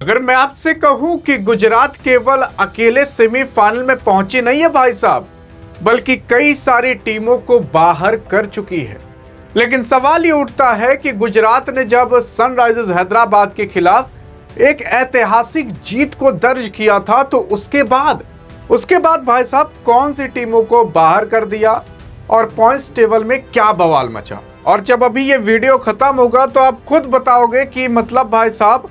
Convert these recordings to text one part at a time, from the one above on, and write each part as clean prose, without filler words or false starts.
अगर मैं आपसे कहूं कि गुजरात केवल अकेले सेमीफाइनल में पहुंची नहीं है भाई साहब, बल्कि कई सारी टीमों को बाहर कर चुकी है। लेकिन सवाल ये उठता है कि गुजरात ने जब सनराइजर्स हैदराबाद के खिलाफ एक ऐतिहासिक जीत को दर्ज किया था, तो उसके बाद भाई साहब कौन सी टीमों को बाहर कर दिया और पॉइंट्स टेबल में क्या बवाल मचा। और जब अभी ये वीडियो खत्म होगा तो आप खुद बताओगे कि मतलब भाई साहब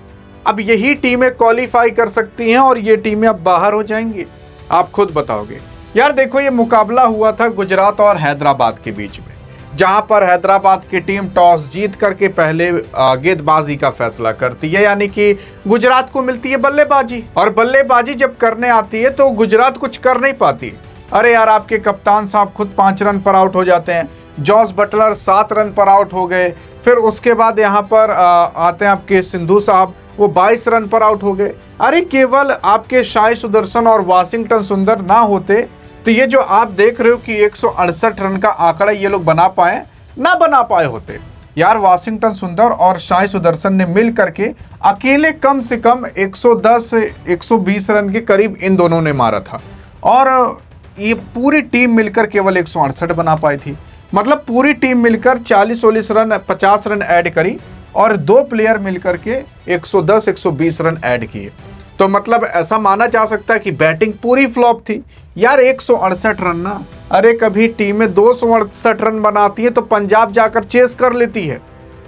अब यही टीमें क्वालिफाई कर सकती हैं और ये टीमें अब बाहर हो जाएंगी। आप खुद बताओगे। यार देखो, ये मुकाबला हुआ था गुजरात और हैदराबाद के बीच में, जहां पर हैदराबाद की टीम टॉस जीत करके पहले गेंदबाजी का फैसला करती है, यानी कि गुजरात को मिलती है बल्लेबाजी। और बल्लेबाजी जब करने आती है तो गुजरात कुछ कर नहीं पाती। अरे यार, आपके कप्तान साहब खुद 5 रन पर आउट हो जाते हैं, जॉस बटलर 7 रन पर आउट हो गए। फिर उसके बाद यहाँ पर आते हैं आपके सिंधु साहब, वो 22 रन पर आउट हो गए। अरे केवल आपके साई सुदर्शन और वाशिंगटन सुंदर ना होते तो ये जो आप देख रहे हो कि 168 रन का आंकड़ा ये लोग बना पाए होते। यार वाशिंगटन सुंदर और साई सुदर्शन ने मिल करके अकेले कम से कम 110-120 रन के करीब इन दोनों ने मारा था, और ये पूरी टीम मिलकर केवल 168 बना पाई थी। मतलब पूरी टीम मिलकर 40-40 रन 50 रन ऐड करी और 2 प्लेयर मिलकर के 110-120 रन ऐड किए। तो मतलब ऐसा माना जा सकता है कि बैटिंग पूरी फ्लॉप थी। यार 168 रन ना, अरे कभी टीमें 268 रन बनाती है तो पंजाब जाकर चेस कर लेती है।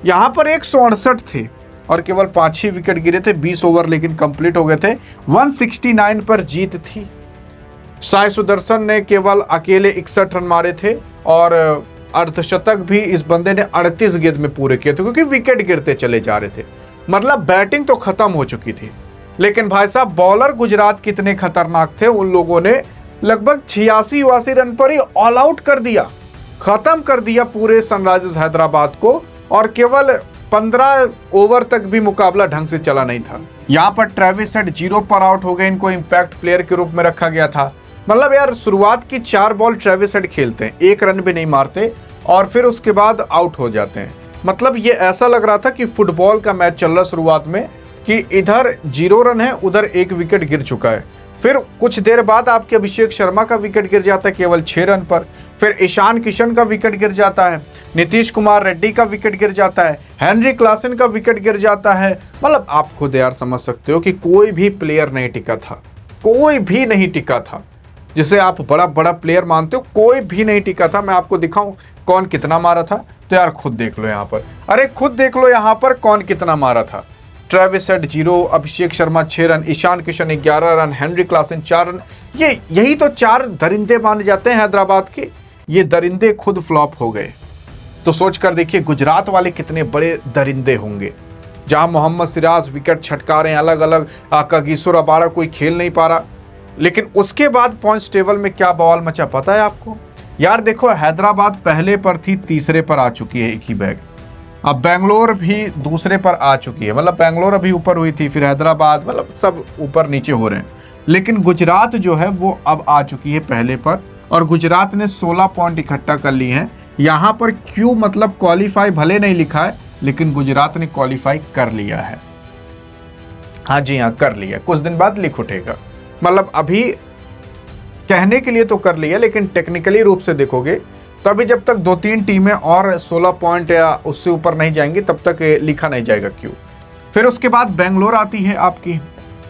यहाँ पर 168 थे और केवल 5 ही विकेट गिरे थे, 20 ओवर लेकिन कंप्लीट हो गए थे। 169 पर जीत थी। साई सुदर्शन ने केवल अकेले 61 रन मारे थे और अर्धशतक भी इस बंदे ने 38 गेंद में पूरे किए थे, क्योंकि विकेट गिरते चले जा रहे थे। मतलब बैटिंग तो खत्म हो चुकी थी। लेकिन भाई साहब बॉलर गुजरात कितने खतरनाक थे, उन लोगों ने लगभग 86-88 रन पर ही ऑल आउट कर दिया, खत्म कर दिया पूरे सनराइजर्स हैदराबाद को। और केवल 15 ओवर तक भी मुकाबला ढंग से चला नहीं था। यहाँ पर ट्रेविस हेड 0 पर आउट हो गए, इनको इंपैक्ट प्लेयर के रूप में रखा गया था। मतलब यार शुरुआत की 4 बॉल ट्रेविस हेड खेलते हैं, 1 रन भी नहीं मारते और फिर उसके बाद आउट हो जाते हैं। मतलब ये ऐसा लग रहा था कि फुटबॉल का मैच चल रहा शुरुआत में, कि इधर 0 रन है, उधर 1 विकेट गिर चुका है। फिर कुछ देर बाद आपके अभिषेक शर्मा का विकेट गिर जाता है केवल 6 रन पर। फिर ईशान किशन का विकेट गिर जाता है, नीतीश कुमार रेड्डी का विकेट गिर जाता है, हेनरी क्लासन का विकेट गिर जाता है। मतलब आप खुद यार समझ सकते हो कि कोई भी प्लेयर नहीं टिका था, कोई भी नहीं टिका था। जिसे आप बड़ा बड़ा प्लेयर मानते हो, कोई भी नहीं टिका था। मैं आपको दिखाऊं कौन कितना मारा था, तो यार खुद देख लो यहाँ पर। अरे खुद देख लो यहाँ पर कौन कितना मारा था। Travis Head 0, Abhishek Sharma 6 run, Ishan Kishan 11 run, Heinrich Klaasen 4 run. यही तो 4 दरिंदे माने जाते हैं हैदराबाद के। ये दरिंदे खुद फ्लॉप हो गए। तो सोच कर देखिए गुजरात वाले कितने बड़े दरिंदे होंगे। जहां मोहम्मद सिराज विकेट छटका रहे हैं, अलग अलग कागिसो रबाड़ा कोई खेल नहीं पा रहा। लेकिन उसके बाद पॉइंट्स टेबल में क्या बवाल मचा पता है आपको? यार देखो, हैदराबाद पहले पर थी, तीसरे पर आ चुकी है, एक ही बैग। अब बेंगलोर भी दूसरे पर आ चुकी है। मतलब बेंगलोर अभी ऊपर हुई थी, फिर हैदराबाद, मतलब सब ऊपर नीचे हो रहे हैं। लेकिन गुजरात जो है वो अब आ चुकी है पहले पर, और गुजरात ने 16 पॉइंट इकट्ठा कर लिए हैं। यहाँ पर क्यों मतलब क्वालिफाई भले नहीं लिखा है, लेकिन गुजरात ने क्वालिफाई कर लिया है। हाँ जी हाँ, कर लिया। कुछ दिन बाद लिख उठेगा। मतलब अभी कहने के लिए तो कर लिया, लेकिन टेक्निकली रूप से देखोगे तो अभी जब तक 2-3 टीमें और 16 पॉइंट या उससे ऊपर नहीं जाएंगी तब तक लिखा नहीं जाएगा क्यों। फिर उसके बाद बेंगलोर आती है आपकी।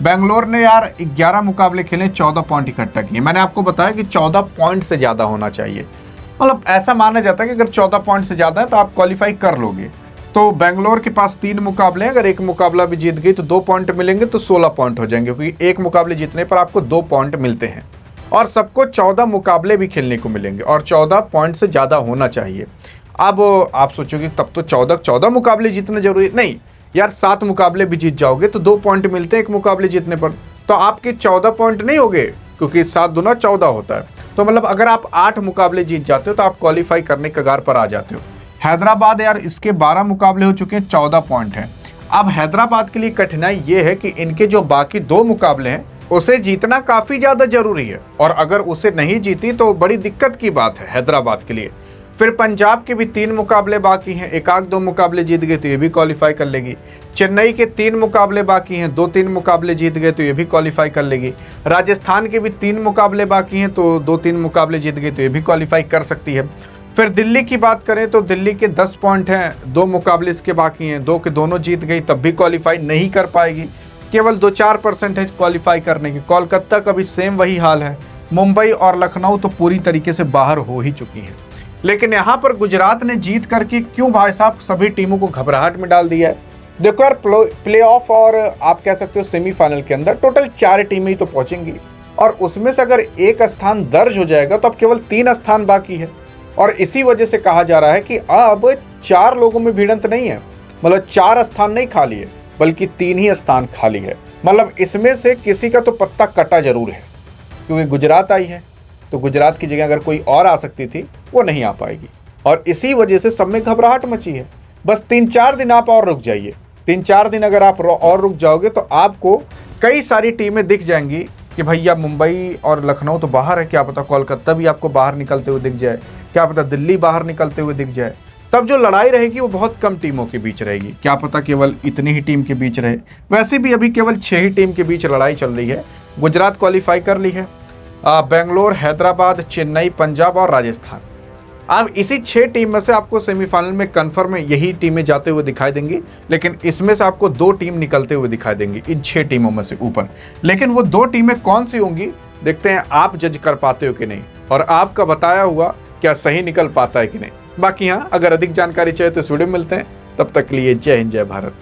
बेंगलोर ने यार 11 मुकाबले खेले, 14 पॉइंट इकट्ठा किए। मैंने आपको बताया कि 14 पॉइंट से ज़्यादा होना चाहिए। मतलब ऐसा माना जाता है कि अगर 14 पॉइंट से ज़्यादा है तो आप क्वालिफाई कर लोगे। तो बेंगलोर के पास 3 मुकाबले हैं, अगर एक मुकाबला भी जीत गई तो 2 पॉइंट मिलेंगे, तो 16 पॉइंट हो जाएंगे, क्योंकि एक मुकाबले जीतने पर आपको 2 पॉइंट मिलते हैं। और सबको 14 मुकाबले भी खेलने को मिलेंगे और 14 पॉइंट से ज़्यादा होना चाहिए। अब आप सोचोगे तब तो 14 मुकाबले जीतने जरूरी नहीं यार। 7 मुकाबले भी जीत जाओगे तो 2 पॉइंट मिलते हैं एक मुकाबले जीतने पर, तो आपके 14 पॉइंट नहीं होंगे, क्योंकि 7 दूना 14 होता है। तो मतलब अगर आप 8 मुकाबले जीत जाते हो तो आप क्वालिफाई करने कगार पर आ जाते हो। हैदराबाद यार इसके 12 मुकाबले हो चुके हैं, 14 पॉइंट हैं। अब हैदराबाद के लिए कठिनाई ये है कि इनके जो बाकी 2 मुकाबले हैं उसे जीतना काफी ज्यादा जरूरी है, और अगर उसे नहीं जीती तो बड़ी दिक्कत की बात है हैदराबाद के लिए। फिर पंजाब के भी 3 मुकाबले बाकी हैं, एक आध 2 मुकाबले जीत गए तो ये भी क्वालिफाई कर लेगी। चेन्नई के 3 मुकाबले बाकी हैं, 2-3 मुकाबले जीत गए तो ये भी क्वालिफाई कर लेगी। राजस्थान के भी 3 मुकाबले बाकी हैं, तो 2-3 मुकाबले जीत गए तो ये भी क्वालिफाई कर सकती है। फिर दिल्ली की बात करें तो दिल्ली के 10 पॉइंट हैं, 2 मुकाबले इसके बाकी हैं, 2 के दोनों जीत गई तब भी क्वालिफाई नहीं कर पाएगी, केवल 2-4% है क्वालिफाई करने की। कोलकाता का भी सेम वही हाल है। मुंबई और लखनऊ तो पूरी तरीके से बाहर हो ही चुकी हैं। लेकिन यहाँ पर गुजरात ने जीत करके क्यों भाई साहब सभी टीमों को घबराहट में डाल दिया है। देखो यार, प्लेऑफ और आप कह सकते हो सेमीफाइनल के अंदर टोटल 4 टीमें ही तो पहुंचेंगी, और उसमें से अगर एक स्थान दर्ज हो जाएगा तो अब केवल 3 स्थान बाकी है। और इसी वजह से कहा जा रहा है कि अब 4 लोगों में भिड़ंत नहीं है, मतलब 4 स्थान नहीं खाली है बल्कि 3 ही स्थान खाली है। मतलब इसमें से किसी का तो पत्ता कटा जरूर है, क्योंकि गुजरात आई है तो गुजरात की जगह अगर कोई और आ सकती थी वो नहीं आ पाएगी, और इसी वजह से सब में घबराहट मची है। बस 3-4 दिन आप और रुक जाइए, 3-4 दिन अगर आप और रुक जाओगे तो आपको कई सारी टीमें दिख जाएंगी कि भैया मुंबई और लखनऊ तो बाहर है, क्या पता कोलकाता भी आपको बाहर निकलते हुए दिख जाए, क्या पता दिल्ली बाहर निकलते हुए दिख जाए। तब जो लड़ाई रहेगी वो बहुत कम टीमों के बीच रहेगी, क्या पता केवल इतनी ही टीम के बीच रहे। वैसे भी अभी केवल 6 ही टीम के बीच लड़ाई चल रही है। गुजरात क्वालिफाई कर ली है, बेंगलोर, हैदराबाद, चेन्नई, पंजाब और राजस्थान। अब इसी 6 टीम में से आपको सेमीफाइनल में कंफर्म है यही टीमें जाते हुए दिखाई देंगी, लेकिन इसमें से आपको 2 टीम निकलते हुए दिखाई देंगी इन 6 टीमों में से ऊपर। लेकिन वो 2 टीमें कौन सी होंगी देखते हैं आप जज कर पाते हो कि नहीं, और आपका बताया हुआ क्या सही निकल पाता है कि नहीं। बाकी हाँ, अगर अधिक जानकारी चाहिए तो इस वीडियो में मिलते हैं, तब तक के लिए जय हिंद जय भारत।